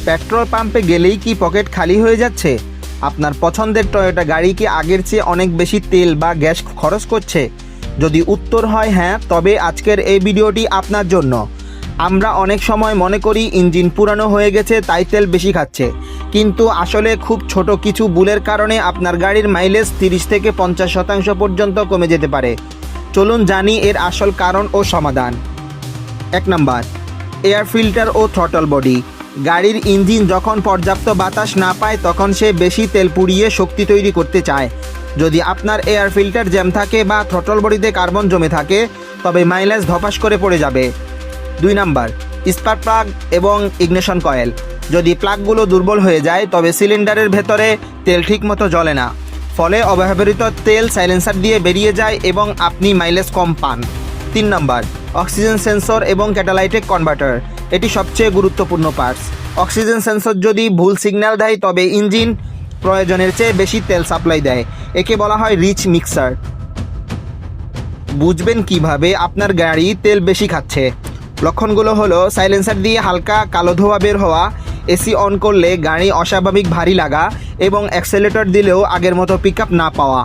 Petrol পাম্পে গেলেই কি পকেট খালি হয়ে যাচ্ছে? আপনার পছন্দের টয়োটা গাড়ি কি আগের চেয়ে অনেক বেশি তেল বা গ্যাস খরচ করছে? যদি উত্তর হয় হ্যাঁ, তবে আজকের এই ভিডিওটি আপনার জন্য। আমরা অনেক সময় মনে করি ইঞ্জিন পুরানো হয়ে গেছে তাই তেল বেশি খাচ্ছে, কিন্তু আসলে খুব ছোট কিছু ভুলের কারণে আপনার গাড়ির মাইলেজ 30 থেকে 50% পর্যন্ত কমে যেতে পারে। চলুন জানি এর আসল কারণ ও সমাধান। 1 নাম্বার, এয়ার ফিল্টার ও থ্রটল বডি। গাড়ির ইঞ্জিন যখন পর্যাপ্ত বাতাস না পায় তখন সে বেশি তেল পুড়িয়ে শক্তি তৈরি করতে চায়। যদি আপনার এয়ার ফিল্টার জ্যাম থাকে বা থ্রটল বডিতে কার্বন জমে থাকে, তবে মাইলেজ ধপাস করে পড়ে যাবে। 2 নাম্বার, স্পার্ক প্লাগ এবং ইগনিশন কয়েল। যদি প্লাগগুলো দুর্বল হয়ে যায় তবে সিলিন্ডারের ভেতরে তেল ঠিকমতো জ্বলে না, ফলে অব্যবহৃত তেল সাইলেন্সার দিয়ে বেরিয়ে যায় এবং আপনি মাইলেজ কম পান। 3 নাম্বার, অক্সিজেন সেন্সর এবং ক্যাটালাইটিক কনভার্টার। এটি সবচেয়ে গুরুত্বপূর্ণ পার্টস। অক্সিজেন সেন্সর যদি ভুল সিগন্যাল দেয় তবে ইঞ্জিন প্রয়োজনের চেয়ে বেশি তেল সাপ্লাই দেয়। একে বলা হয় রিচ মিক্সার। বুঝবেন কিভাবে আপনার গাড়ি তেল বেশি খাচ্ছে? লক্ষণগুলো হলো সাইলেন্সার দিয়ে হালকা কালো ধোঁয়া বের হওয়া, এসি অন করলে গাড়ি অস্বাভাবিক ভারী লাগা এবং অ্যাক্সেলেটর দিলেও আগের মতো পিকআপ না পাওয়া।